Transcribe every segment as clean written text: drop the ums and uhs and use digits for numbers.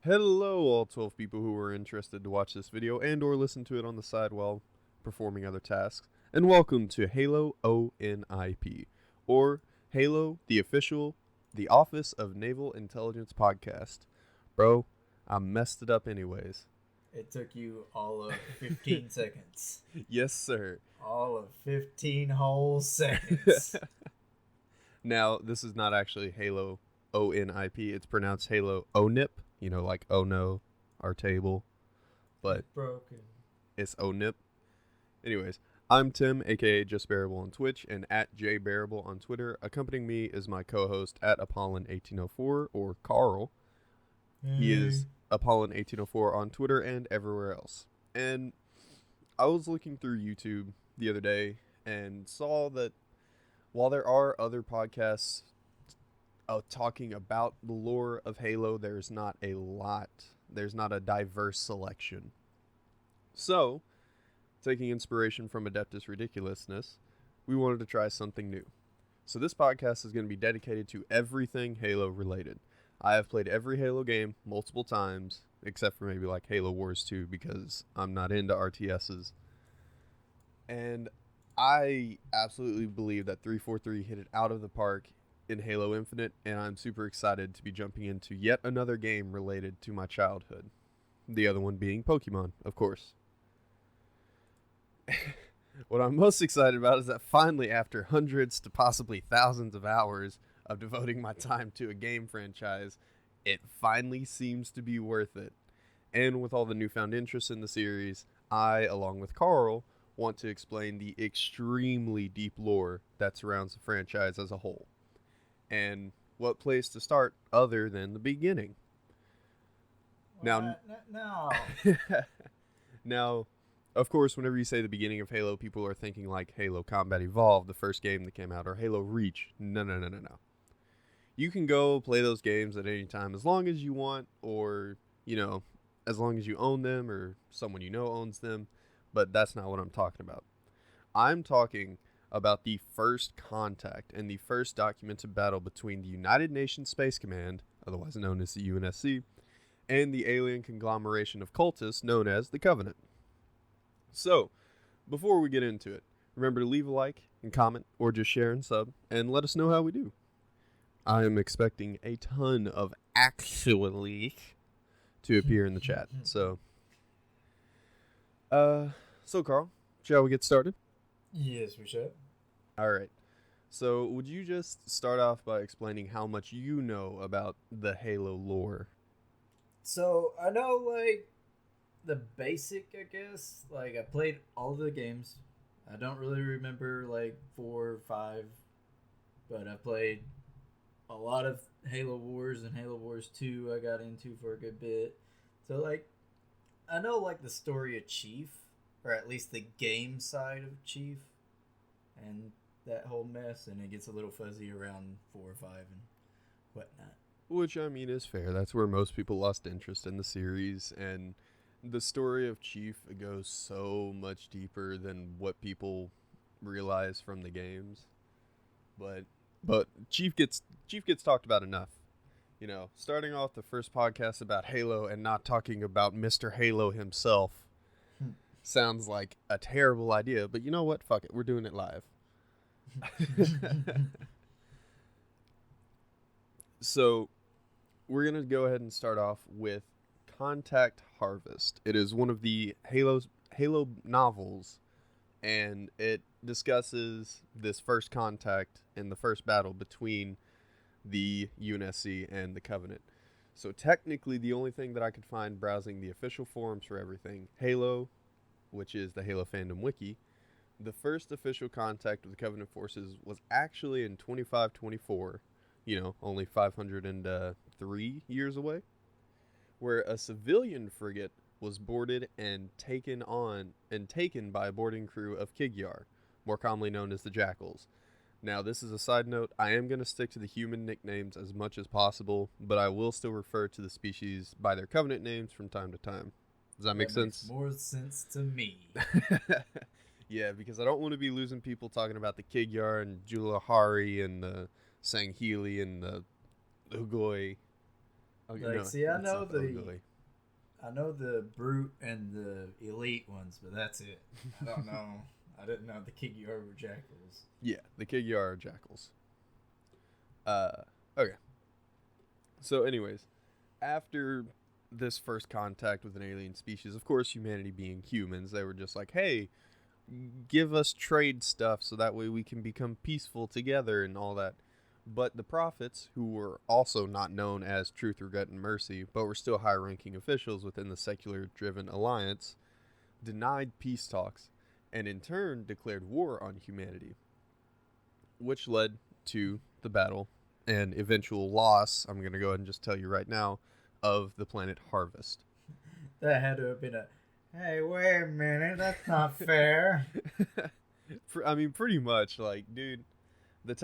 Hello, all 12 people who are interested to watch this video and or listen to it on the side while performing other tasks, and welcome to Halo ONIP, or Halo, the Office of Naval Intelligence podcast. Bro, I messed it up anyways. It took you all of 15 seconds. Yes, sir. All of 15 whole seconds. Now, this is not actually Halo ONIP, it's pronounced Halo ONIP, like oh no, our table, but Broken. it's ONIP. Anyways, I'm Tim, aka Just Bearable on Twitch, and at JBearable on Twitter. Accompanying me is my co-host at Apollon1804, or Carl. He is Apollon1804 on Twitter and everywhere else. And I was looking through YouTube the other day and saw that while there are other podcasts talking about the lore of Halo, there's not a lot. There's not a diverse selection. So, taking inspiration from Adeptus Ridiculousness, we wanted to try something new. So this podcast is going to be dedicated to everything Halo related. I have played every Halo game multiple times, except for maybe like Halo Wars 2 because I'm not into RTSs. And I absolutely believe that 343 hit it out of the park in Halo Infinite, and I'm super excited to be jumping into yet another game related to my childhood. The other one being Pokemon, of course. What I'm most excited about is that finally, after hundreds to possibly thousands of hours of devoting my time to a game franchise, it finally seems to be worth it. And with all the newfound interest in the series, I, along with Carl, want to explain the extremely deep lore that surrounds the franchise as a whole. And what place to start other than the beginning? No. Now, of course, whenever you say the beginning of Halo, people are thinking like Halo Combat Evolved, the first game that came out, or Halo Reach. No. You can go play those games at any time as long as you want, or, as long as you own them or someone you know owns them, but that's not what I'm talking about. I'm talking about the first contact and the first documented battle between the United Nations Space Command, otherwise known as the UNSC, and the alien conglomeration of cultists known as the Covenant. So, before we get into it, remember to leave a like and comment or just share and sub and let us know how we do. I am expecting a ton of actually to appear in the chat. So Carl, shall we get started? Yes, we should. All right. So, would you just start off by explaining how much you know about the Halo lore? So, I know, the basic, I guess. I played all of the games. I don't really remember, 4 or 5. But I played a lot of Halo Wars and Halo Wars 2 I got into for a good bit. So, I know, the story of Chief. Or at least the game side of Chief. And that whole mess, and it gets a little fuzzy around 4 or 5 and whatnot. Which, I mean, is fair. That's where most people lost interest in the series, and the story of Chief goes so much deeper than what people realize from the games. But Chief gets talked about enough. Starting off the first podcast about Halo and not talking about Mr. Halo himself sounds like a terrible idea, but you know what? Fuck it. We're doing it live. So, we're going to go ahead and start off with Contact Harvest. It is one of the Halo novels, and it discusses this first contact and the first battle between the UNSC and the Covenant. So technically, the only thing that I could find browsing the official forums for everything, Halo, which is the Halo Fandom Wiki, the first official contact with the Covenant forces was actually in 2524, only 503 years away, where a civilian frigate was boarded and taken by a boarding crew of Kigyar, more commonly known as the Jackals. Now, this is a side note. I am going to stick to the human nicknames as much as possible, but I will still refer to the species by their Covenant names from time to time. Does that make sense? Makes more sense to me. Yeah, because I don't want to be losing people talking about the Kigyar and Julahari and the Sangheili and the Ugoi. Okay, Like, no, see, I it's know not the the hillbilly. I know the brute and the elite ones, but that's it. I don't know. I didn't know the Kiggyar were jackals. Yeah, the Kiggyar are jackals. Okay. So, anyways, after this first contact with an alien species, of course, humanity being humans, they were just like, hey, give us trade stuff so that way we can become peaceful together and all that. But the prophets, who were also not known as Truth, Regret, and Mercy, but were still high ranking officials within the secular driven alliance, denied peace talks and in turn declared war on humanity, which led to the battle and eventual loss, I'm going to go ahead and just tell you right now, of the planet Harvest. That had to have been a. Hey, wait a minute, that's not fair. I mean, pretty much, like, dude, the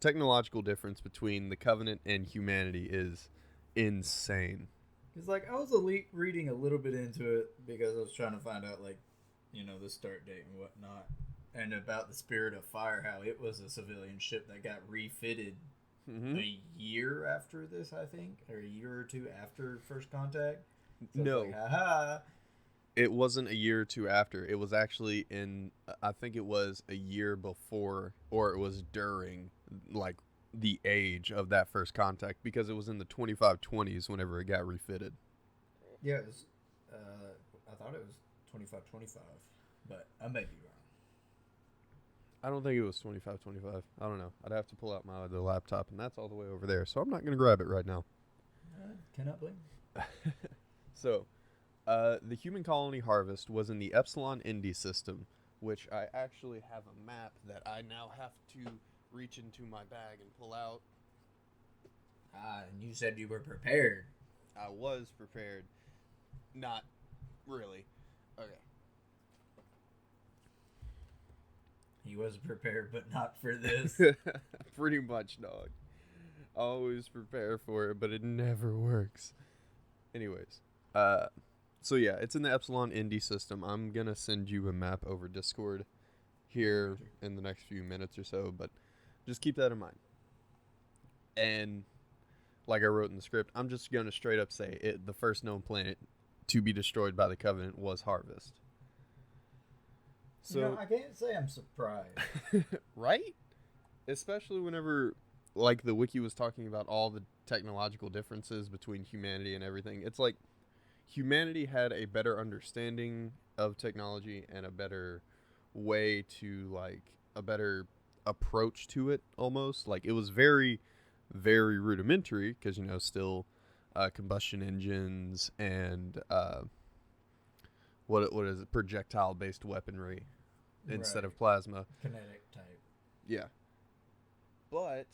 technological difference between the Covenant and humanity is insane. It's like I was reading a little bit into it because I was trying to find out, like, the start date and whatnot, and about the Spirit of Fire, how it was a civilian ship that got refitted a year after this, I think, or a year or two after first contact. So No, it's like, haha. it wasn't a year or two after. It was actually I think it was a year before, or it was during, like, the age of that first contact, because it was in the 2520s whenever it got refitted. Yeah, it was, I thought it was 2525, but I may be wrong. I don't think it was 2525. I don't know. I'd have to pull out my other laptop, and that's all the way over there, so I'm not going to grab it right now. Cannot blame. So, the human colony Harvest was in the Epsilon Indy system, which I actually have a map that I now have to reach into my bag and pull out. And you said you were prepared. I was prepared. Not really. Okay. He was prepared, but not for this. Pretty much, dog. Always prepare for it, but it never works. Anyways, so yeah, it's in the Epsilon Indy system. I'm gonna send you a map over Discord here in the next few minutes or so, but just keep that in mind. And like I wrote in the script, I'm just gonna straight up say it. The first known planet to be destroyed by the Covenant was Harvest. So I can't say I'm surprised. right? Especially whenever, like, the wiki was talking about all the technological differences between humanity and everything. It's like humanity had a better understanding of technology and a better way to, like, a better approach to it almost. Like, it was very, very rudimentary because, still combustion engines and what is it, projectile based weaponry instead of plasma. Kinetic type. Yeah. But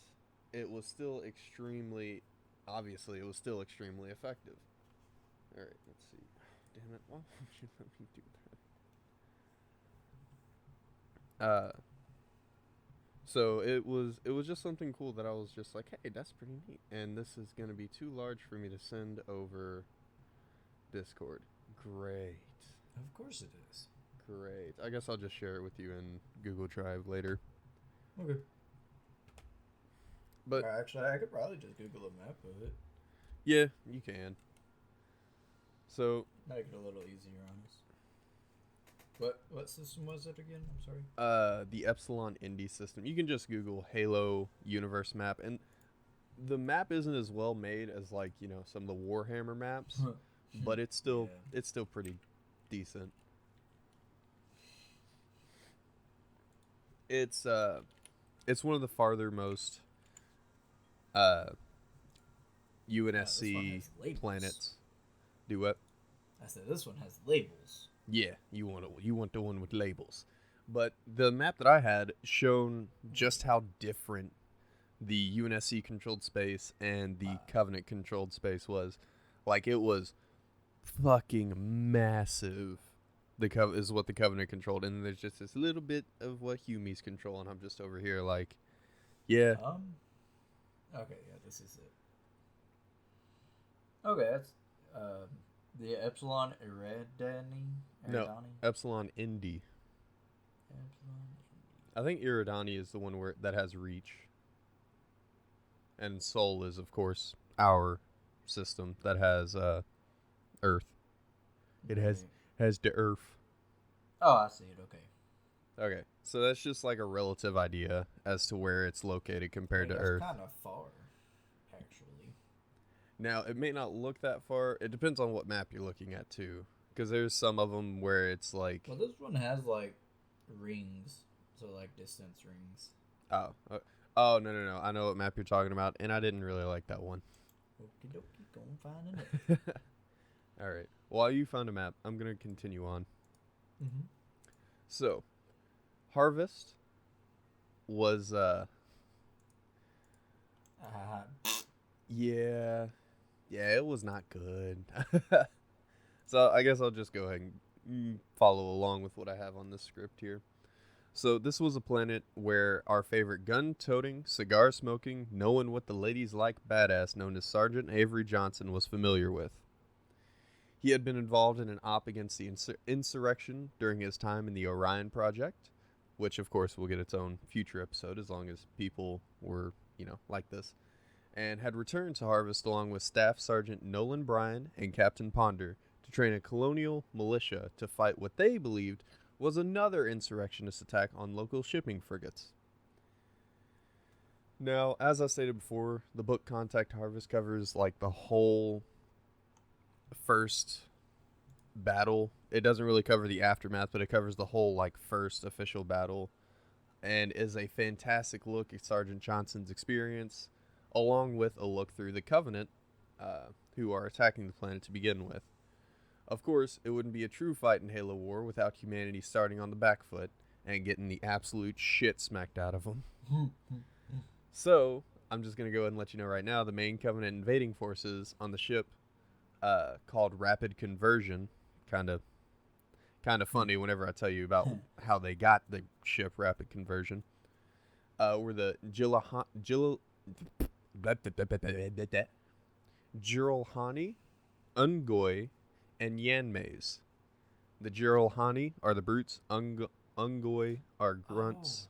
it was still obviously it was still extremely effective. All right, let's see. Damn it, why won't you let me do that? So it was just something cool that I was just like, hey, that's pretty neat. And this is going to be too large for me to send over Discord. Great. Of course it is. Great. I guess I'll just share it with you in Google Drive later. Okay. But actually, I could probably just Google a map of it. Yeah, you can. So Make it a little easier on us. What system was it again? I'm sorry. The Epsilon Indy system. You can just Google Halo universe map, and the map isn't as well made as, like, some of the Warhammer maps, but it's still pretty decent. It's one of the farthermost UNSC planets. Do what? I said this one has labels. Yeah, you want the one with labels. But the map that I had shown just how different the UNSC controlled space and the Covenant controlled space was. Like, it was fucking massive. Is what the Covenant controlled, and there's just this little bit of what Humies control, and I'm just over here like, yeah. Okay, yeah, this is it. Okay, that's the Epsilon Eridani. No, Epsilon Indy. Epsilon Indy. I think Iridani is the one that has reach. And Sol is, of course, our system that has Earth. It has Right. has the Earth. Oh, I see it. Okay. Okay, so that's just like a relative idea as to where it's located compared Like to that's Earth. kind of far, actually. Now, it may not look that far. It depends on what map you're looking at too, because there's some of them where it's like, Well, this one has like rings, so like distance rings. oh, oh no, I know what map you're talking about, and I didn't really like that one. Okie dokie, go and find it. All right, while you found a map, I'm gonna continue on. Mm-hmm. So, Harvest was yeah, yeah, it was not good. So I guess I'll just go ahead and follow along with what I have on this script here. So this was a planet where our favorite gun-toting, cigar-smoking, knowing what the ladies like badass known as Sergeant Avery Johnson was familiar with. He had been involved in an op against the insurrection during his time in the Orion Project, which of course will get its own future episode as long as people were, like this, and had returned to Harvest along with Staff Sergeant Nolan Bryan and Captain Ponder to train a colonial militia to fight what they believed was another insurrectionist attack on local shipping frigates. Now, as I stated before, the book Contact Harvest covers like the whole first battle. It doesn't really cover the aftermath, but it covers the whole like first official battle and is a fantastic look at Sergeant Johnson's experience, along with a look through the Covenant, who are attacking the planet to begin with. Of course, it wouldn't be a true fight in Halo War without humanity starting on the back foot and getting the absolute shit smacked out of them. So, I'm just going to go ahead and let you know right now the main Covenant invading forces on the ship, called Rapid Conversion, kind of funny whenever I tell you about how they got the ship Rapid Conversion, were the Jiralhani, Ungoi, and Yanmays. The Jiralhani are the brutes, Ungoi are grunts,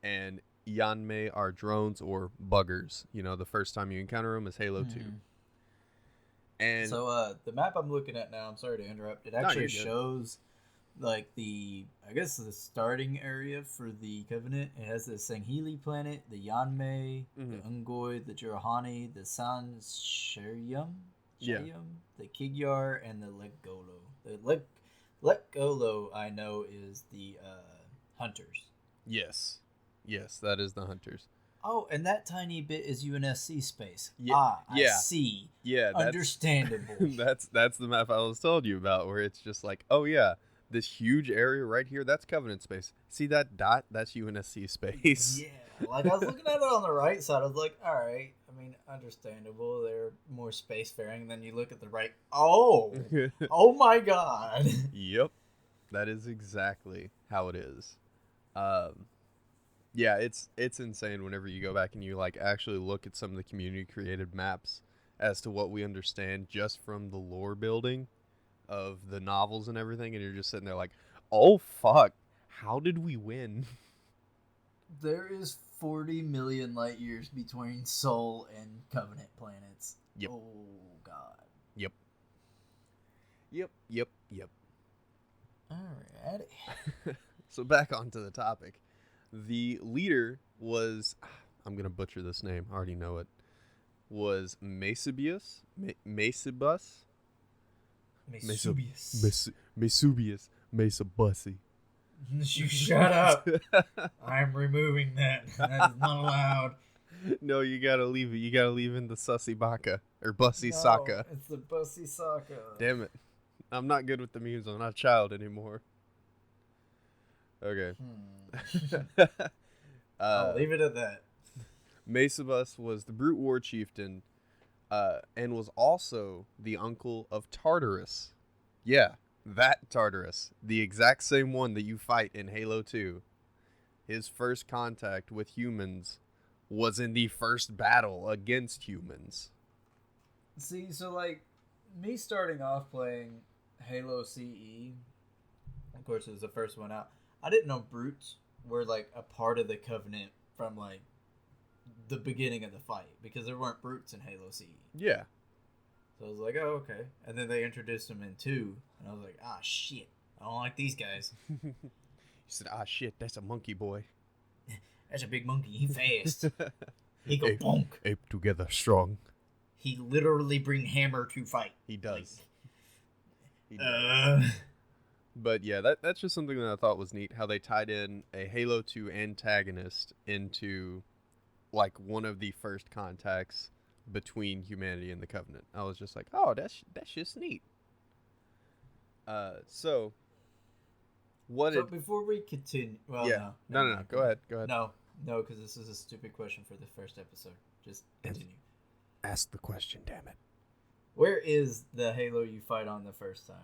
and Yanmei are drones or buggers. The first time you encounter them is Halo 2. And so the map I'm looking at now, I'm sorry to interrupt, it actually shows like the starting area for the Covenant. It has the Sanghili planet, the Yanmei, the Ungoi, the Jirahani, the San Shayum, the Kigyar, and the Legolo. The Legolo I know is the Hunters. Yes, that is the Hunters. Oh, and that tiny bit is UNSC space. I see. Yeah, understandable. That's the map I was telling you about, where it's just like, oh yeah, this huge area right here, that's Covenant space. See that dot? That's UNSC space. Yeah, like I was looking at it on the right side. I was like, all right. I mean, understandable. They're more spacefaring. Then you look at the right. Oh, oh my God. Yep, that is exactly how it is. Yeah, it's insane whenever you go back and you like actually look at some of the community created maps as to what we understand just from the lore building of the novels and everything, and you're just sitting there like, oh fuck, how did we win? There is 40 million light years between Sol and Covenant planets. Yep. Oh God. Yep. Alrighty. So back onto the topic. The leader was, I'm going to butcher this name, I already know it, was Mesubius? Mesubussy? You shut up. I'm removing that. That is not allowed. No, you gotta leave it. You gotta leave in the Sussy Baka. Or Bussy Saka. It's the Bussy Saka. Damn it. I'm not good with the memes. I'm not a child anymore. Okay. I'll leave it at that. Mesabus was the brute war chieftain, and was also the uncle of Tartarus. Yeah, that Tartarus. The exact same one that you fight in Halo 2. His first contact with humans was in the first battle against humans. See, so like, me starting off playing Halo CE, of course it was the first one out, I didn't know brutes were like a part of the Covenant from like the beginning of the fight because there weren't brutes in Halo CE. Yeah. So I was like, oh, okay. And then they introduced them in 2, and I was like, ah, shit. I don't like these guys. You said, ah, shit, that's a monkey boy. That's a big monkey. He fast. He go ape, bonk. Ape together strong. He literally bring hammer to fight. He does. Like, He does. But yeah, that's just something that I thought was neat. How they tied in a Halo 2 antagonist into like one of the first contacts between humanity and the Covenant. I was just like, oh, that's just neat. So before we continue, well, yeah, no, go ahead. No, because this is a stupid question for the first episode. Just continue. Ask the question, damn it. Where is the Halo you fight on the first time?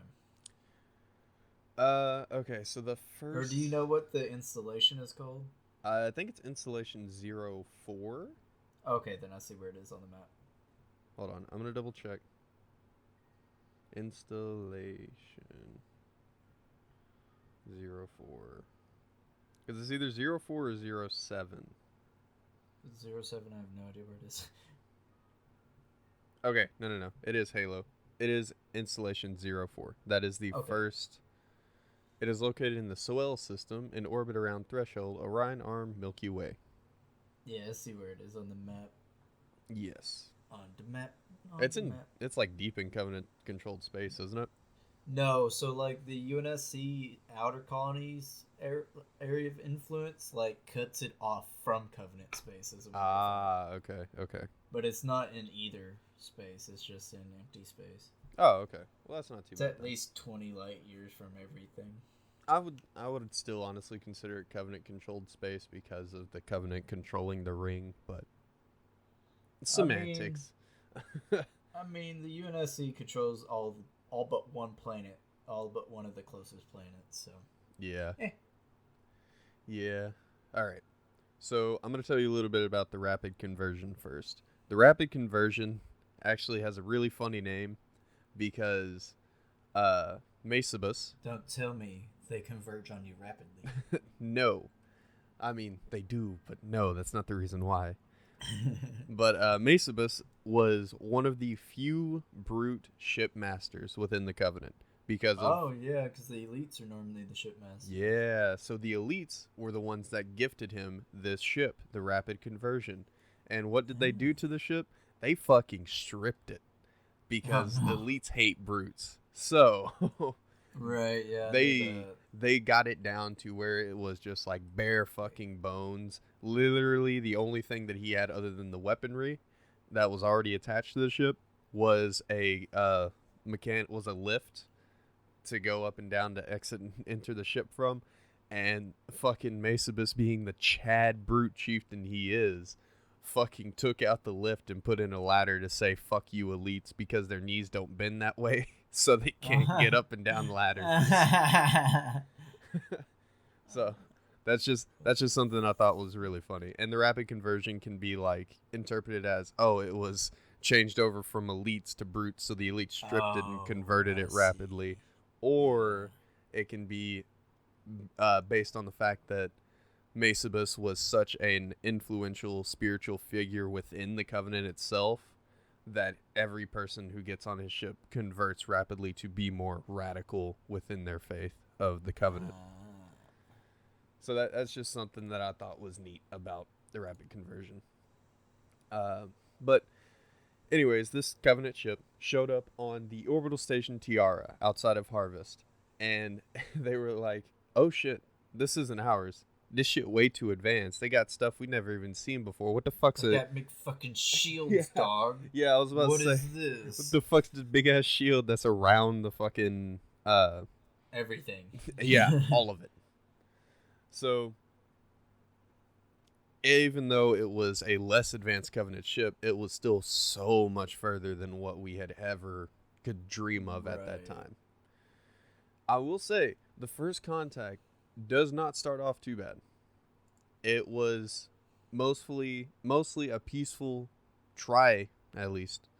Okay, so the first... Or do you know what the installation is called? I think it's installation 04. Okay, then I see where it is on the map. Hold on, I'm gonna double check. Installation 04. Because it's either 04 or 07. 07, I have no idea where it is. Okay, no. It is Halo. It is installation 04. That is the first... It is located in the Soel system in orbit around Threshold, Orion Arm, Milky Way. Yeah, I see where it is on the map. Yes. On the map. It's like deep in Covenant controlled space, isn't it? No, so like the UNSC Outer Colonies area of influence like cuts it off from Covenant space as a okay. But it's not in either space, it's just in empty space. Oh, okay. Well, that's not too It's bad. at least 20 light years from everything. I would still honestly consider it Covenant controlled space because of the Covenant controlling the ring, but semantics. I mean, the UNSC controls all but one planet, all but one of the closest planets, so. Yeah. Yeah. All right. So I'm going to tell you a little bit about the rapid conversion first. The rapid conversion actually has a really funny name because Mesabus... Don't tell me they converge on you rapidly. No. I mean, they do, but no, that's not the reason why. But Mesabus was one of the few brute shipmasters within the Covenant. Because of, because the elites are normally the shipmasters. Yeah, so the elites were the ones that gifted him this ship, the Rapid Conversion. And what did they do to the ship? They fucking stripped it. Because elites hate brutes. So right, yeah. They got it down to where it was just like bare fucking bones. Literally the only thing that he had other than the weaponry that was already attached to the ship was a lift to go up and down to exit and enter the ship from. And fucking Mesabus, being the Chad brute chieftain he is, fucking took out the lift and put in a ladder to say fuck you elites because their knees don't bend that way. So they can't get up and down ladders. So that's just something I thought was really funny. And the rapid conversion can be like interpreted as, oh, it was changed over from elites to brutes, so the elites stripped it and converted it rapidly. Or it can be based on the fact that Mesabus was such an influential spiritual figure within the Covenant itself that every person who gets on his ship converts rapidly to be more radical within their faith of the Covenant. So that's just something that I thought was neat about the rapid conversion. But anyways, this Covenant ship showed up on the orbital station Tiara outside of Harvest. And they were like, oh shit, this isn't ours. This shit way too advanced. They got stuff we never even seen before. What the fuck's it? Got big fucking shields, dog. Yeah, I was about to say. What is this? What the fuck's this big ass shield that's around the fucking everything. Yeah, all of it. So even though it was a less advanced Covenant ship, it was still so much further than what we had ever could dream of at that time. I will say, the first contact does not start off too bad. It was mostly a peaceful try, at least,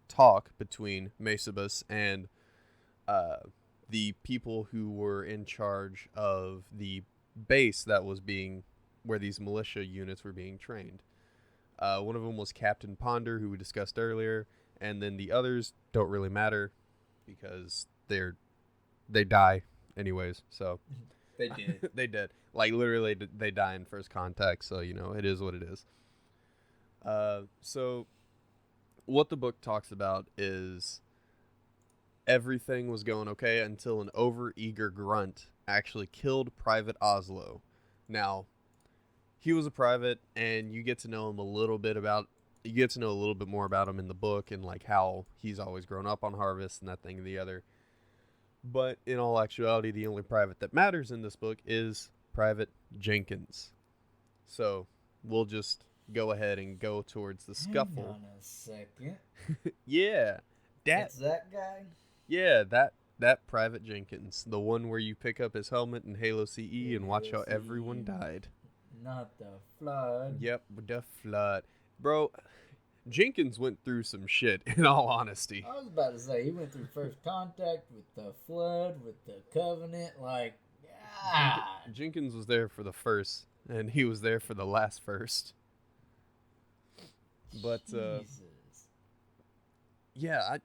talk between Mesabus and the people who were in charge of the base that was where these militia units were being trained. One of them was Captain Ponder, who we discussed earlier, and then the others don't really matter because they die anyways. So They did. they did. Like literally, they die in first contact. So it is what it is. So what the book talks about is everything was going okay until an overeager grunt actually killed Private Oslo. Now, he was a private, and you get to know him a little bit more about him in the book and like how he's always grown up on Harvest and that thing and the other. But in all actuality, the only private that matters in this book is Private Jenkins. So we'll just go ahead and go towards the scuffle. Hang on a second. Yeah, It's that guy? Yeah, that Private Jenkins, the one where you pick up his helmet in Halo CE and watch how everyone died. Not the flood. Yep, the flood. Bro, Jenkins went through some shit, in all honesty. I was about to say, he went through first contact with the flood, with the covenant, like, God. Jenkins was there for the first, and he was there for the last first. But, Jesus. yeah,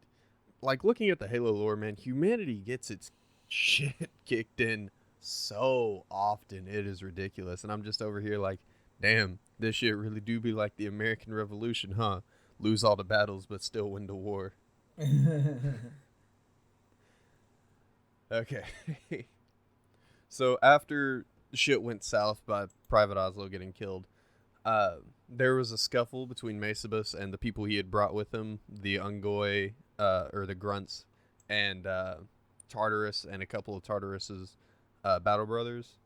like looking at the Halo lore, man, humanity gets its shit kicked in so often. It is ridiculous. And I'm just over here like, damn, this shit really do be like the American Revolution, huh? Lose all the battles, but still win the war. Okay. So after shit went south by Private Oslo getting killed, there was a scuffle between Mesabus and the people he had brought with him, the Ungoi, or the Grunts, and Tartarus and a couple of Tartarus's battle brothers.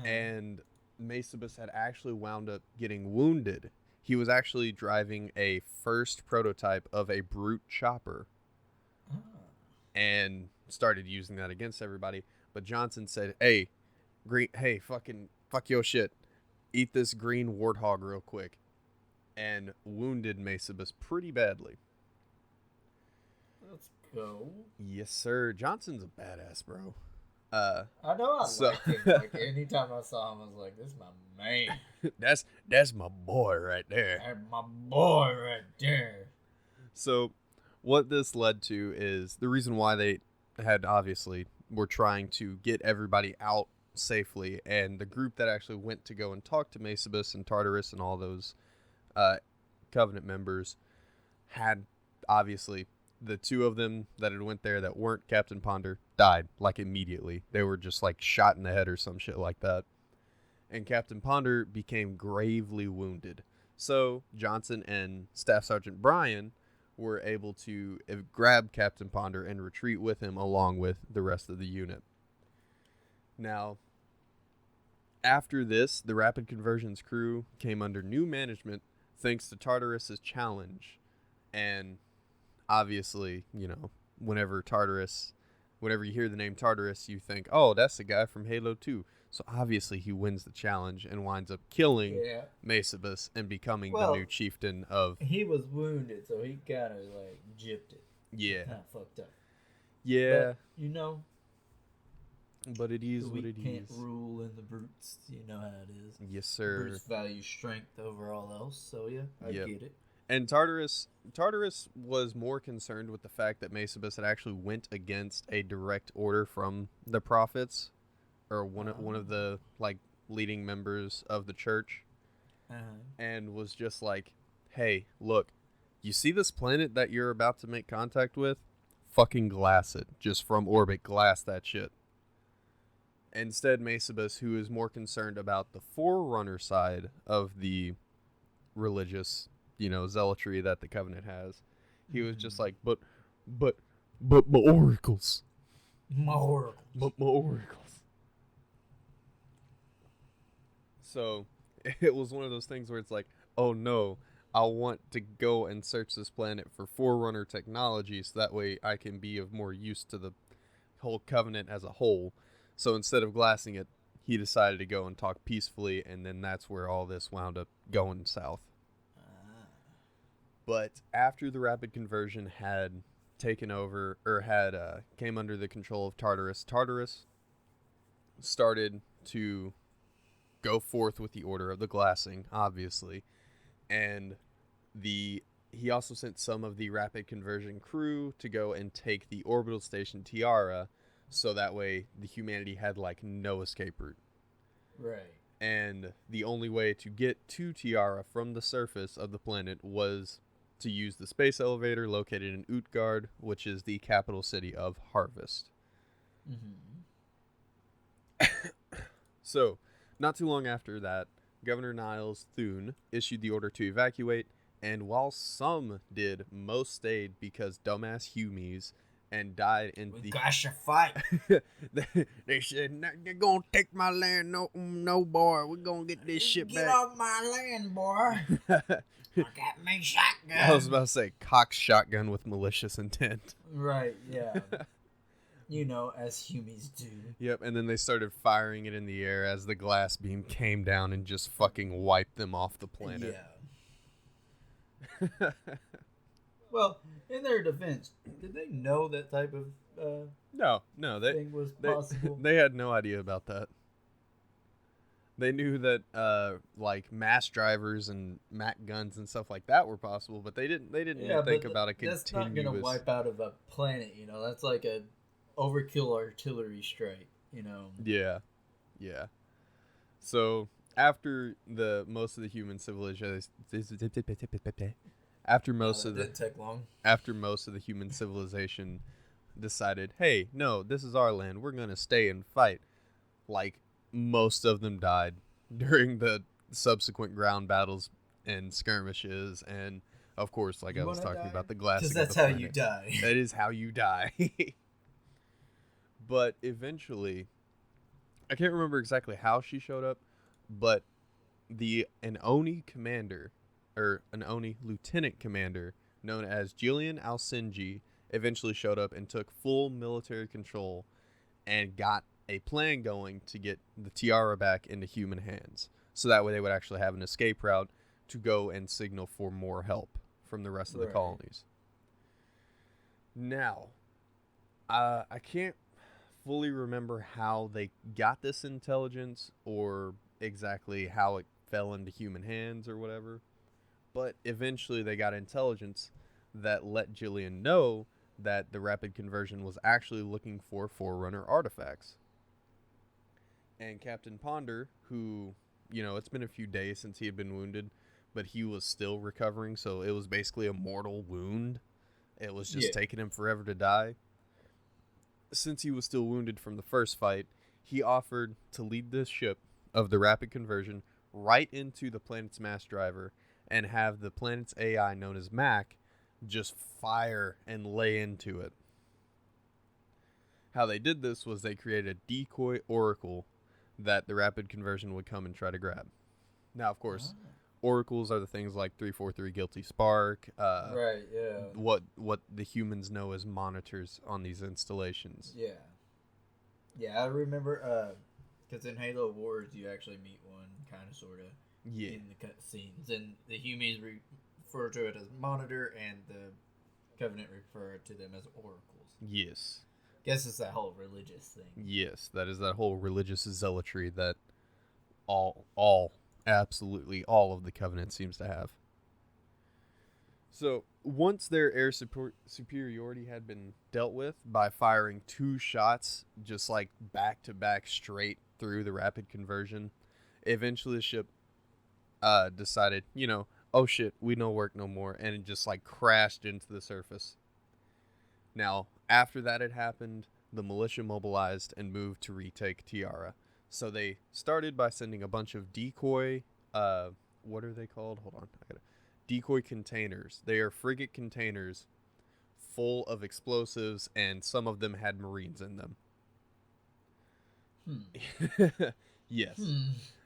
And Mesabus had actually wound up getting wounded. He was actually driving a first prototype of a brute chopper and started using that against everybody. But Johnson said, hey, fuck your shit. Eat this green warthog real quick. And wounded Mesabus pretty badly. Let's go. Yes, sir. Johnson's a badass, bro. I know like him. Like, anytime I saw him, I was like, this is my man. That's my boy right there. That's my boy right there. So what this led to is the reason why they had obviously were trying to get everybody out safely, and the group that actually went to go and talk to Mesabus and Tartarus and all those Covenant members had obviously the two of them that had went there that weren't Captain Ponder died like immediately. They were just like shot in the head or some shit like that. And Captain Ponder became gravely wounded. So Johnson and Staff Sergeant Bryan were able to grab Captain Ponder and retreat with him along with the rest of the unit. Now, after this, the Rapid Conversions crew came under new management thanks to Tartarus's challenge. And obviously, whenever you hear the name Tartarus, you think, oh, that's the guy from Halo 2. So obviously he wins the challenge and winds up killing Mesabus and becoming the new chieftain of... He was wounded, so he kind of like gypped it. Yeah. Kind of fucked up. Yeah. But, but it is what it is. We can't rule in the brutes. You know how it is. Yes, sir. Brutes value strength over all else, so yeah, I get it. And Tartarus was more concerned with the fact that Mesabus had actually went against a direct order from the prophets, or one of the like leading members of the church, and was just like, "Hey, look, you see this planet that you're about to make contact with? Fucking glass it, just from orbit, glass that shit." Instead, Mesabus, who is more concerned about the Forerunner side of the religious, zealotry that the Covenant has, he was just like, but my oracles. My oracles. But my oracles. So, it was one of those things where it's like, oh no, I want to go and search this planet for Forerunner technology so that way I can be of more use to the whole Covenant as a whole. So instead of glassing it, he decided to go and talk peacefully, and then that's where all this wound up going south. But after the Rapid Conversion had taken over, or came under the control of Tartarus, Tartarus started to go forth with the order of the glassing, obviously, and he also sent some of the rapid conversion crew to go and take the orbital station Tiara, so that way the humanity had like no escape route. Right. And the only way to get to Tiara from the surface of the planet was to use the space elevator located in Utgard, which is the capital city of Harvest. Mm-hmm. So, not too long after that, Governor Niles Thune issued the order to evacuate, and while some did, most stayed because dumbass Humies and died in We the. got to fight. They said, "They're gonna take my land, no, boy. We're gonna get this shit Get back." off my land, boy. I got me shotgun. I was about to say cock shotgun with malicious intent. Right, yeah. You know, as humies do. Yep, and then they started firing it in the air as the glass beam came down and just fucking wiped them off the planet. Yeah. Well, in their defense, did they know that type of No, thing was possible? they had no idea about that. They knew that like mass drivers and Mac guns and stuff like that were possible, but they didn't think about a continuous. That's not gonna wipe out of a planet, you know. That's like a overkill artillery strike, you know. Yeah. So after most of the human civilization, after most of didn't take long. After most of the human civilization decided, hey, no, this is our land. We're gonna stay and fight. Like, most of them died during the subsequent ground battles and skirmishes, and of course, like I was talking about, the glassing. Because that's how you die. That is how you die. But eventually, I can't remember exactly how she showed up, but an Oni commander, or an Oni lieutenant commander, known as Jillian Alsinji, eventually showed up and took full military control and got a plan going to get the Tiara back into human hands. So that way they would actually have an escape route to go and signal for more help from the rest of the colonies. Now, I can't fully remember how they got this intelligence or exactly how it fell into human hands or whatever, but eventually they got intelligence that let Jillian know that the rapid conversion was actually looking for Forerunner artifacts. And Captain Ponder, who, you know, it's been a few days since he had been wounded, but he was still recovering, so it was basically a mortal wound. It was just taking him forever to die. Since he was still wounded from the first fight, he offered to lead this ship of the rapid conversion right into the planet's mass driver and have the planet's AI, known as Mac, just fire and lay into it. How they did this was they created a decoy oracle that the rapid conversion would come and try to grab. Now, of course, oracles are the things like 343 Guilty Spark. Right, yeah. What the humans know as monitors on these installations. Yeah. Yeah, I remember, because in Halo Wars, you actually meet one, kind of, sort of, in the cutscenes. And the Humies refer to it as monitor, and the Covenant refer to them as oracles. Yes. Guess it's that whole religious thing. Yes, that is that whole religious zealotry that absolutely all of the Covenant seems to have. So, once their air superiority had been dealt with by firing 2 shots, just like back to back straight through the rapid conversion, eventually the ship decided, oh shit, we no work no more, and it just like crashed into the surface. Now, after that had happened, the militia mobilized and moved to retake Tiara. So they started by sending a bunch of decoy, what are they called? Hold on, decoy containers. They are frigate containers full of explosives, and some of them had Marines in them. Yes.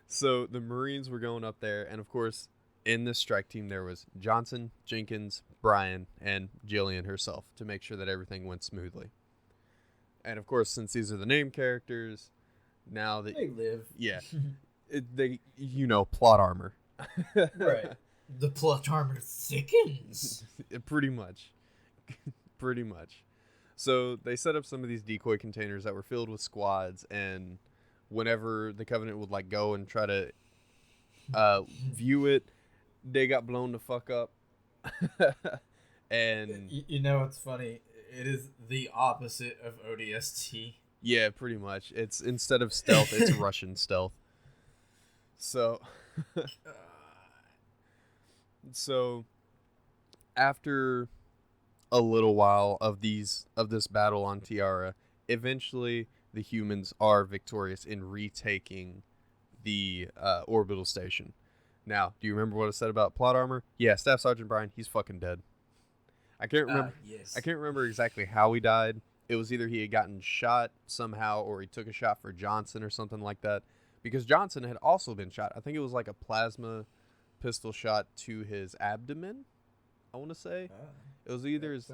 So the Marines were going up there, and of course, in this strike team, there was Johnson, Jenkins, Brian, and Jillian herself to make sure that everything went smoothly. And of course, since these are the name characters, now they live. Yeah. Plot armor. Right. The plot armor thickens. Pretty much. Pretty much. So they set up some of these decoy containers that were filled with squads, and whenever the Covenant would go and try to view it, they got blown the fuck up. And You know what's funny? It is the opposite of ODST. yeah, pretty much. It's instead of stealth, it's Russian stealth. So, so after a little while of this battle on Tiara, eventually the humans are victorious in retaking the orbital station. Now, do you remember what I said about plot armor? Yeah, Staff Sergeant Brian, he's fucking dead. I can't remember. Yes. I can't remember exactly how he died. It was either he had gotten shot somehow, or he took a shot for Johnson or something like that. Because Johnson had also been shot. I think it was like a plasma pistol shot to his abdomen. I want to say it was either his.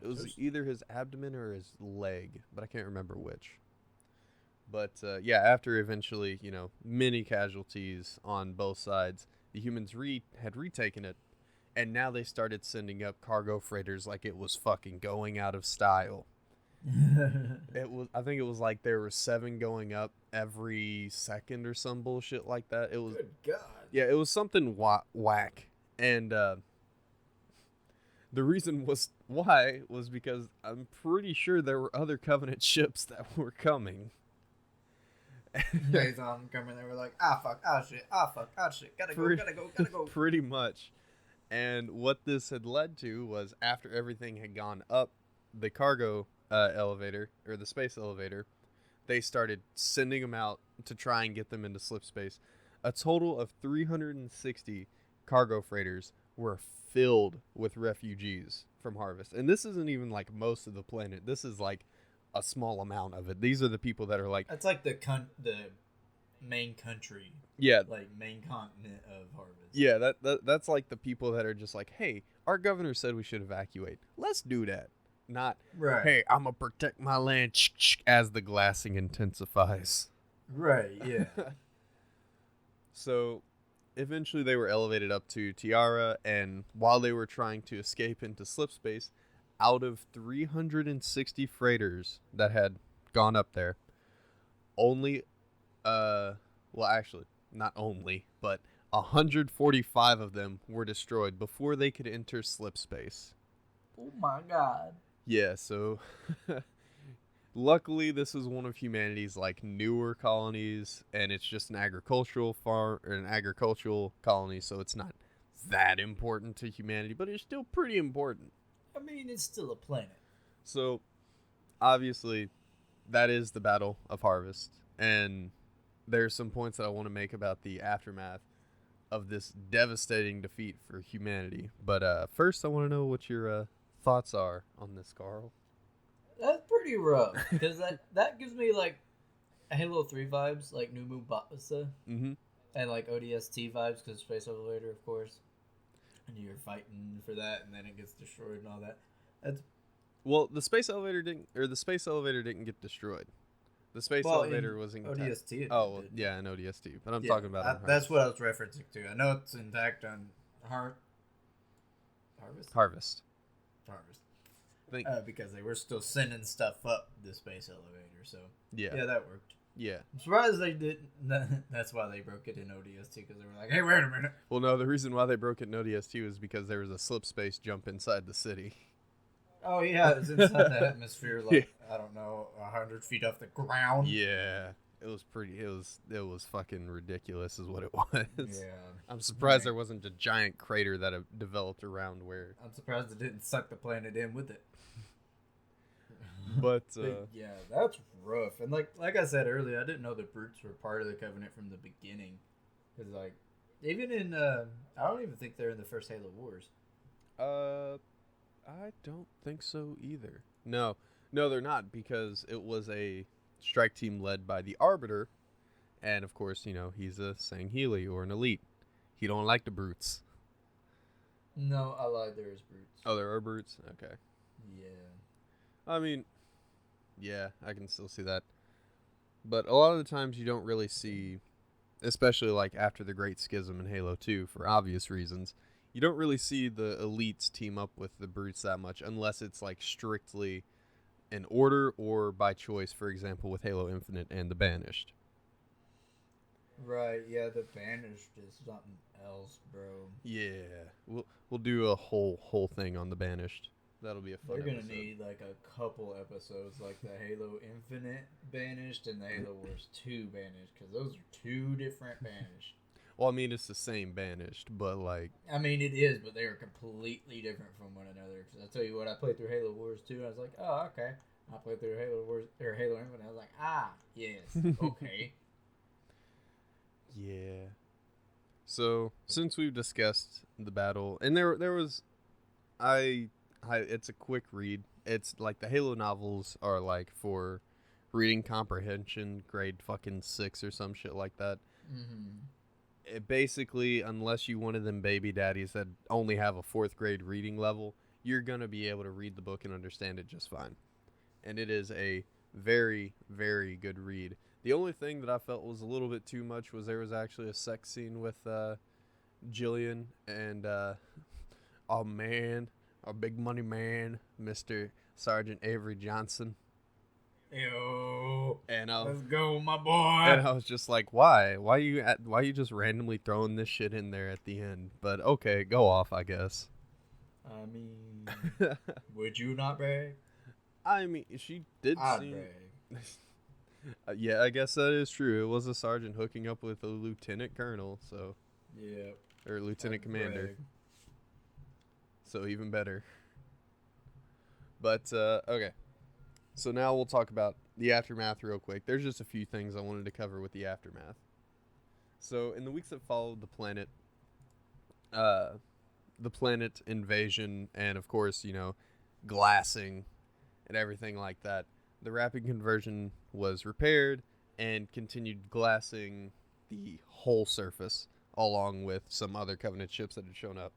It was either his abdomen or his leg, but I can't remember which. But yeah, after eventually, many casualties on both sides, the humans had retaken it, and now they started sending up cargo freighters like it was fucking going out of style. I think it was like there were 7 going up every second or some bullshit like that. It was. Good God. Yeah, it was something whack, and the reason why was because I'm pretty sure there were other Covenant ships that were coming. They saw them coming. They were like, fuck, shit, fuck, shit, gotta go. Pretty much. And what this had led to was after everything had gone up the cargo elevator, or the space elevator, they started sending them out to try and get them into slip space. A total of 360 cargo freighters were filled with refugees from Harvest. And this isn't even like most of the planet. This is like a small amount of it. These are the people that are like... That's like the main country. Yeah. Like main continent of Harvest. Yeah, that's like the people that are just like, hey, our governor said we should evacuate. Let's do that. Not, right. Hey, I'm going to protect my land as the glassing intensifies. Right, yeah. So, eventually they were elevated up to Tiara, and while they were trying to escape into slip space, out of 360 freighters that had gone up there, only, actually, not only, but 145 of them were destroyed before they could enter slip space. Oh my God. Yeah, so luckily this is one of humanity's like newer colonies, and it's just an agricultural farm or an agricultural colony, so it's not that important to humanity, but it's still pretty important. I mean, it's still a planet. So obviously that is the Battle of Harvest, and there's some points that I want to make about the aftermath of this devastating defeat for humanity. But first I want to know what your thoughts are on this, Carl. That's pretty rough, because that gives me like Halo 3 vibes, like New Mombasa, and like ODST vibes, because Space Elevator, of course, and you're fighting for that, and then it gets destroyed and all that. Well, the space elevator didn't get destroyed. The space elevator was intact. ODST. Well, yeah, in ODST, but I'm talking about. That's what I was referencing to. I know it's intact on Harvest. Because they were still sending stuff up the space elevator, so yeah, that worked. Yeah, I'm surprised they didn't. That's why they broke it in ODST, because they were like, "Hey, wait a minute." Well, no, the reason why they broke it in ODST was because there was a slip space jump inside the city. Oh yeah, it was inside the atmosphere, like I don't know, 100 feet off the ground. Yeah, it was pretty. It was fucking ridiculous, is what it was. Yeah, I'm surprised there wasn't a giant crater that developed around where. I'm surprised it didn't suck the planet in with it. But yeah, that's rough. And like I said earlier, I didn't know the brutes were part of the Covenant from the beginning, because like even in I don't even think they're in the first Halo Wars. I don't think so either. No, they're not, because it was a strike team led by the Arbiter, and of course, he's a Sangheili or an elite. He don't like the brutes. No, I lied. There is brutes. Oh, there are brutes? Okay. Yeah. I mean, yeah, I can still see that. But a lot of the times you don't really see, especially like after the Great Schism in Halo 2, for obvious reasons, you don't really see the elites team up with the brutes that much, unless it's like strictly an order or by choice, for example, with Halo Infinite and the Banished. Right, yeah, the Banished is something else, bro. Yeah, we'll do a whole thing on the Banished. That'll be a fun They're gonna episode. need like a couple episodes, like the Halo Infinite Banished and the Halo Wars 2 Banished, because those are two different Banished. Well, I mean, it's the same Banished, but like, I mean, it is, but they are completely different from one another. Because I tell you what, I played through Halo Wars 2, and I was like, oh, okay. I played through Halo Wars or Halo Infinite, I was like, ah, yes, okay. yeah. So since we've discussed the battle, and there was, it's a quick read. It's like the Halo novels are like for reading comprehension, grade fucking 6 or some shit like that. Mm-hmm. It basically, unless you one of them baby daddies that only have a 4th grade reading level, you're gonna be able to read the book and understand it just fine. And it is a very, very good read. The only thing that I felt was a little bit too much was there was actually a sex scene with Jillian and oh man, our big money man, Mr. Sergeant Avery Johnson. Yo, And let's go, my and boy. I was just like, why? Why you just randomly throwing this shit in there at the end? But okay, go off, I guess. I mean, would you not brag? I mean, she did I'd seem. brag. Yeah, I guess that is true. It was a sergeant hooking up with a lieutenant colonel, so Yep. or lieutenant I'd commander, brag. so even better. But okay, so now we'll talk about the aftermath real quick. There's just a few things I wanted to cover with the aftermath. So in the weeks that followed uh, the planet invasion, and of course, glassing and everything like that, the rapid conversion was repaired and continued glassing the whole surface, along with some other Covenant ships that had shown up.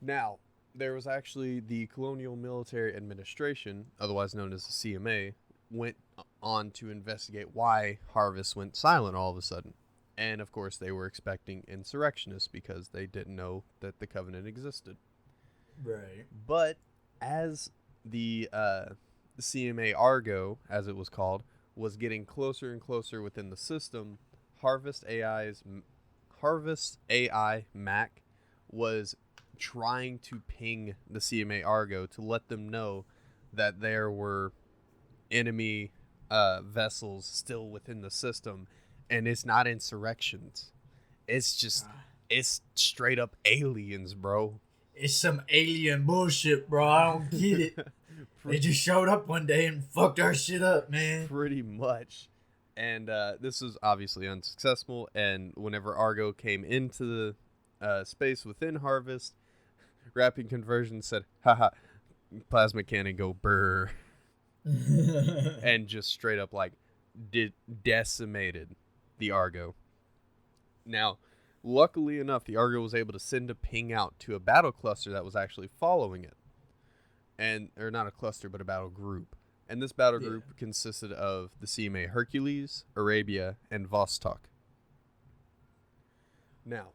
Now, there was actually the Colonial Military Administration, otherwise known as the CMA, went on to investigate why Harvest went silent all of a sudden. And of course, they were expecting insurrectionists because they didn't know that the Covenant existed. Right. But as the CMA Argo, as it was called, was getting closer and closer within the system, Harvest AI Mac was trying to ping the CMA Argo to let them know that there were enemy vessels still within the system, and it's not insurrections. It's just Ah, it's straight up aliens, bro. it's some alien bullshit, bro. I don't get it. They Pre- just showed up one day and fucked our shit up, man. Pretty much. And this was obviously unsuccessful. And whenever Argo came into the space within Harvest, Rapid Conversion said, haha, plasma cannon go brr. And just straight up like decimated the Argo. Now, luckily enough, the Argo was able to send a ping out to a battle cluster that was actually following it. And or not a cluster, but a battle group. And this battle group consisted of the CMA Hercules, Arabia, and Vostok. Now,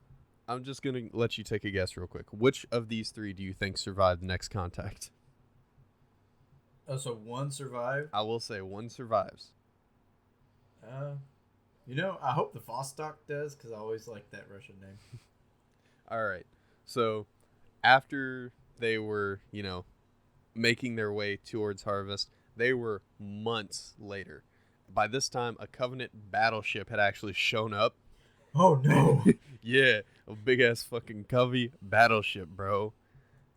I'm just gonna let you take a guess real quick. Which of these 3 do you think survived the next contact? Oh, so one survived? I will say one survives. I hope the Vostok does, because I always like that Russian name. All right. So, after they were, making their way towards Harvest, they were months later. By this time, a Covenant battleship had actually shown up. Oh, no. Yeah, a big ass fucking Covey battleship, bro,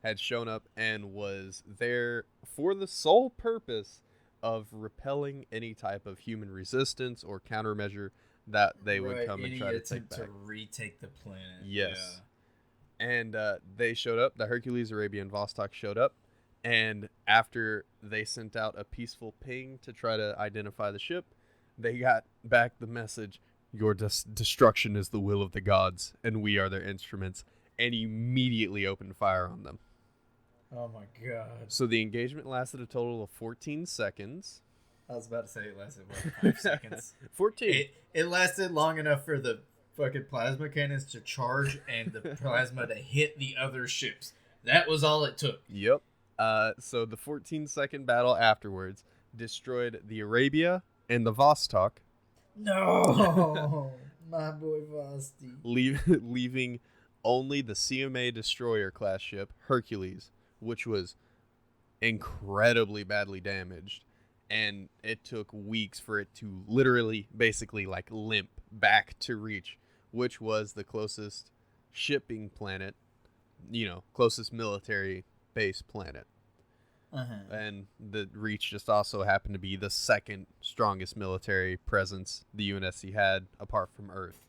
had shown up and was there for the sole purpose of repelling any type of human resistance or countermeasure that they would come and try to take back. to retake the planet. Yes. And they showed up. The Hercules, Arabia, and Vostok showed up. And after they sent out a peaceful ping to try to identify the ship, they got back the message, your destruction is the will of the gods, and we are their instruments, and immediately opened fire on them. Oh my god. So the engagement lasted a total of 14 seconds. I was about to say it lasted, 5 seconds? 14. It lasted long enough for the fucking plasma cannons to charge and the plasma to hit the other ships. That was all it took. Yep. So the 14-second battle afterwards destroyed the Arabia and the Vostok, No, my boy Vasti. leaving only the CMA destroyer class ship Hercules, which was incredibly badly damaged, and it took weeks for it to literally basically like limp back to Reach, which was the closest shipping planet, closest military base planet. And the Reach just also happened to be the second strongest military presence the UNSC had apart from Earth.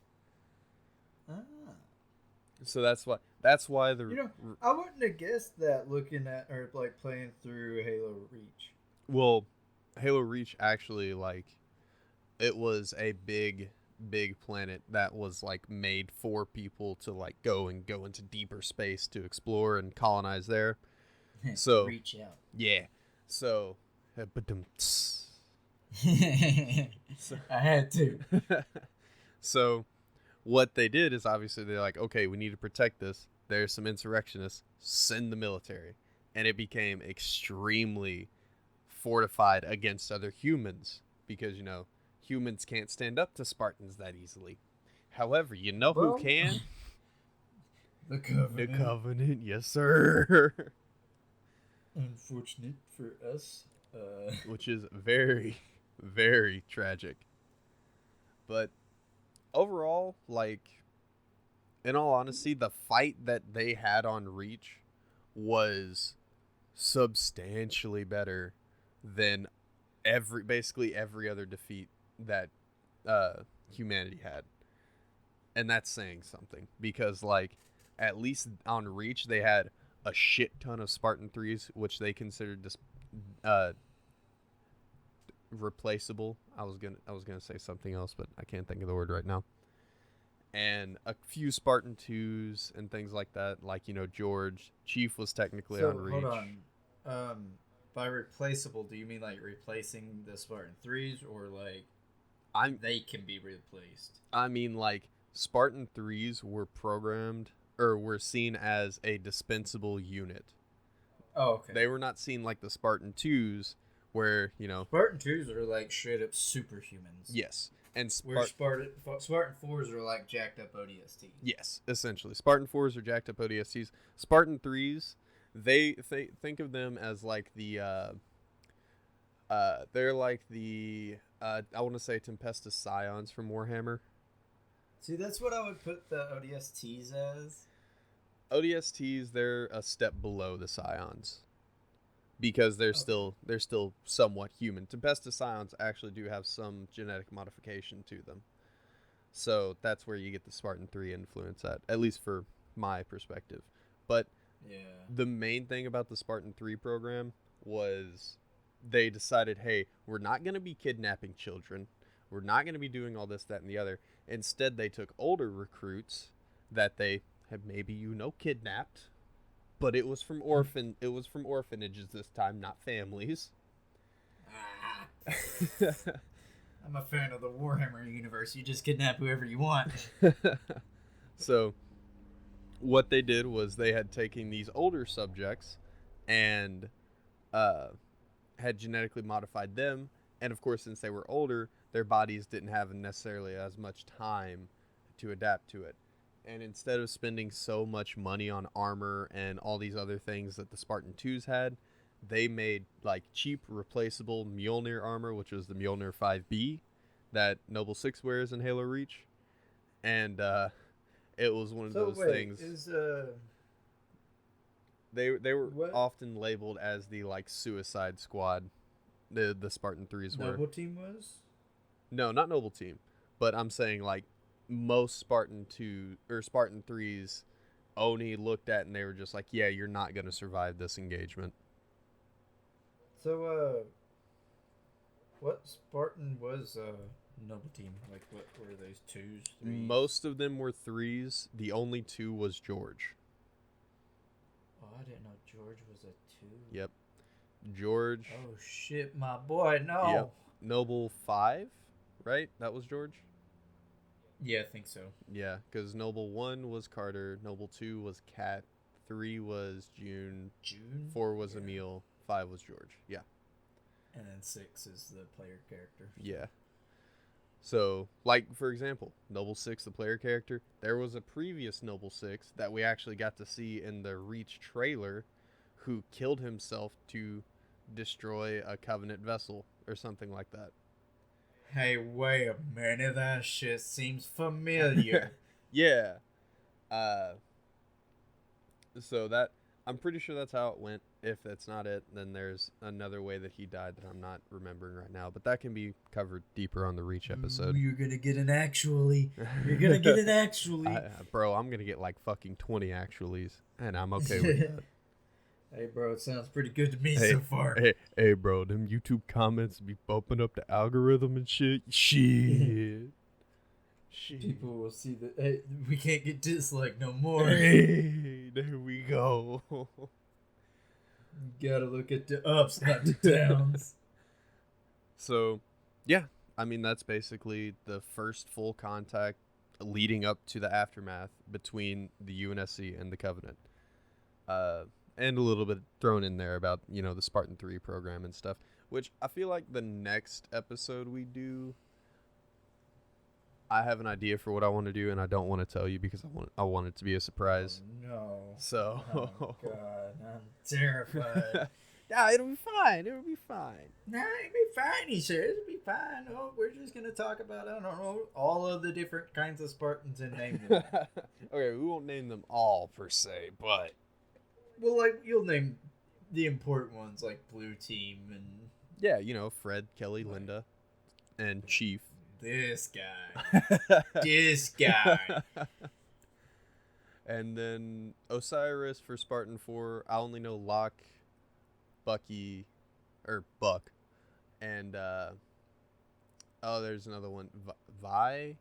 So that's why the I wouldn't have guessed that looking at or like playing through Halo Reach. well, Halo Reach actually like it was a big planet that was like made for people to like go into deeper space to explore and colonize there. So Reach out. yeah, so I had to. so what they did is obviously they're like, okay, we need to protect this. There's some insurrectionists. Send the military, and it became extremely fortified against other humans because humans can't stand up to Spartans that easily. However, who can? The Covenant. The Covenant, yes, sir. Unfortunate for us. Which is very, very tragic. But overall, like, in all honesty, the fight that they had on Reach was substantially better than basically every other defeat that humanity had. And that's saying something because, like, at least on Reach, they had a shit ton of Spartan 3s, which they considered replaceable. I was gonna say something else, but I can't think of the word right now. And a few Spartan 2s and things like that, like George Chief was technically on Reach. Hold on. By replaceable, do you mean like replacing the Spartan 3s, or like they can be replaced? I mean, like, Spartan 3s were programmed or were seen as a dispensable unit. Oh, okay. They were not seen like the Spartan 2s where, Spartan 2s are like straight up superhumans. Yes. And Spartan 4s are like jacked up ODSTs. Yes, essentially. Spartan 4s are jacked up ODSTs. Spartan 3s, they think of them as like the they're like the I want to say Tempestus Scions from Warhammer. See, that's what I would put the ODSTs as. ODSTs, they're a step below the Scions because they're still somewhat human. Tempestus Scions actually do have some genetic modification to them. So that's where you get the Spartan 3 influence at least for my perspective. But the main thing about the Spartan 3 program was they decided, hey, we're not going to be kidnapping children. We're not going to be doing all this, that, and the other. Instead, they took older recruits that they had maybe kidnapped, but it was from orphanages this time, not families. I'm a fan of the Warhammer universe. You just kidnap whoever you want. So what they did was they had taken these older subjects and had genetically modified them. And of course, since they were older, their bodies didn't have necessarily as much time to adapt to it. And instead of spending so much money on armor and all these other things that the Spartan 2s had, they made like cheap replaceable Mjolnir armor, which was the Mjolnir 5B that Noble 6 wears in Halo Reach. And it was one of those things. They were often labeled as the like Suicide Squad. The Spartan 3s were. Noble Team was? No, not Noble Team. But I'm saying like most Spartan 2 or Spartan 3s Oni looked at and they were just like, yeah, you're not going to survive this engagement. So what Spartan was Noble Team? Like what were those 2s, 3s? Most of them were 3s. The only 2 was George. Oh, I didn't know George was a 2. Yep. George. Oh shit, my boy, no. Yep. Noble 5, right? That was George? Yeah, I think so. Yeah, because Noble 1 was Carter, Noble 2 was Kat, 3 was June, 4 was Emil, 5 was George. Yeah. And then 6 is the player character. Yeah. So, like, for example, Noble Six, the player character, there was a previous Noble Six that we actually got to see in the Reach trailer who killed himself to destroy a Covenant vessel or something like that. Hey, wait a minute. That shit seems familiar. Yeah. Uh, so that I'm pretty sure that's how it went. If that's not it, then there's another way that he died that I'm not remembering right now. But that can be covered deeper on the Reach episode. You're gonna get an actually. You're gonna get an actually. Bro, I'm gonna get like fucking 20 actuallys, and I'm okay with that. Hey, bro, it sounds pretty good to me Hey, so far. hey, bro, them YouTube comments be bumping up the algorithm and shit. Shit. People will see that. Hey, we can't get disliked no more. Hey, there we go. You gotta look at the ups, not the downs. So, yeah, I mean, that's basically the first full contact leading up to the aftermath between the UNSC and the Covenant. And a little bit thrown in there about, the Spartan 3 program and stuff, which I feel like the next episode we do, I have an idea for what I want to do, and I don't want to tell you because I want it to be a surprise. Oh, no. So, Oh, God, I'm terrified. yeah, it'll be fine. It'll be fine. Nah, it'll be fine, he says. It'll be fine. Oh, we're just going to talk about, I don't know, all of the different kinds of Spartans and name them. Okay, we won't name them all per se, but Well, like, you'll name the important ones, like Blue Team and... yeah, Fred, Kelly, Linda, and Chief. This guy. This guy. And then Osiris for Spartan 4. I only know Locke, Bucky, or Buck, and there's another one. Vi?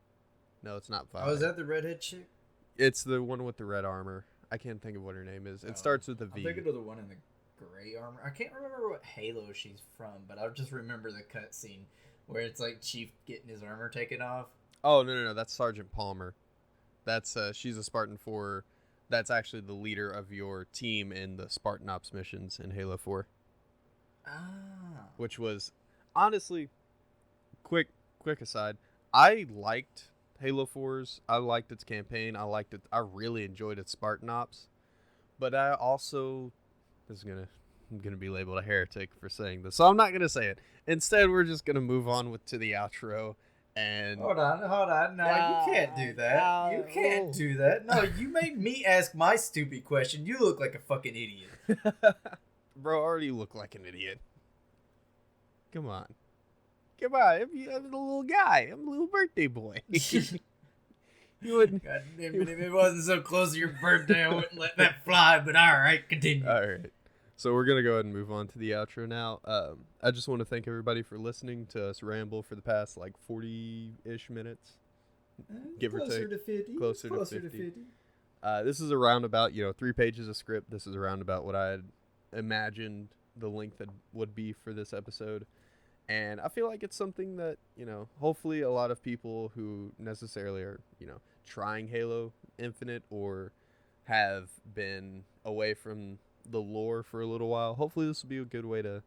No, it's not Vi. Oh, is that the redhead chick? It's the one with the red armor. I can't think of what her name is. It starts with a V. I'm thinking of the one in the gray armor. I can't remember what Halo she's from, but I just remember the cutscene where it's like Chief getting his armor taken off. Oh, no. That's Sergeant Palmer. That's she's a Spartan 4. That's actually the leader of your team in the Spartan Ops missions in Halo 4. Ah. Which was, honestly, quick aside, I liked Halo 4's. I liked its campaign. I really enjoyed its Spartan Ops. But I also, I'm gonna be labeled a heretic for saying this, so I'm not gonna say it. Instead, we're just gonna move on to the outro. And Hold on. No, you can't do that. You can't do that. No, you made me ask my stupid question. You look like a fucking idiot. Bro, I already look like an idiot. Come on. I'm a little guy. I'm a little birthday boy. You wouldn't. God damn it, if it wasn't so close to your birthday, I wouldn't let that fly, but alright, continue. Alright. So we're going to go ahead and move on to the outro now. I just want to thank everybody for listening to us ramble for the past, 40-ish minutes. Give or take. Closer to 50. This is around about, 3 pages of script. This is around about what I had imagined the length that would be for this episode. And I feel like it's something that, hopefully a lot of people who necessarily are, trying Halo Infinite or have been away from the lore for a little while, hopefully this will be a good way to,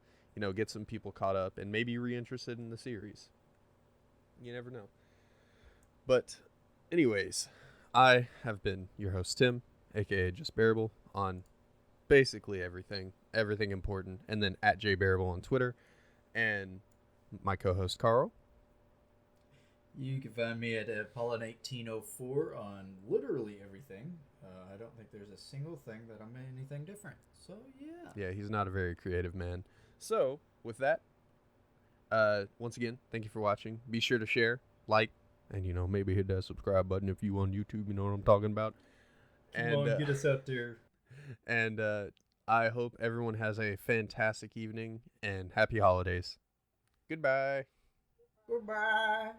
get some people caught up and maybe reinterested in the series. You never know. But anyways, I have been your host, Tim, aka Just Bearable, on basically everything important, and then at JBearable on Twitter, and my co-host Carl. You can find me at Apollon1804 on literally everything. I don't think there's a single thing that I'm anything different. So, yeah. Yeah, he's not a very creative man. So, with that, once again, thank you for watching. Be sure to share, like, and, maybe hit that subscribe button if you on YouTube. You know what I'm talking about. Come on, get us out there. And I hope everyone has a fantastic evening and happy holidays. Goodbye. Goodbye.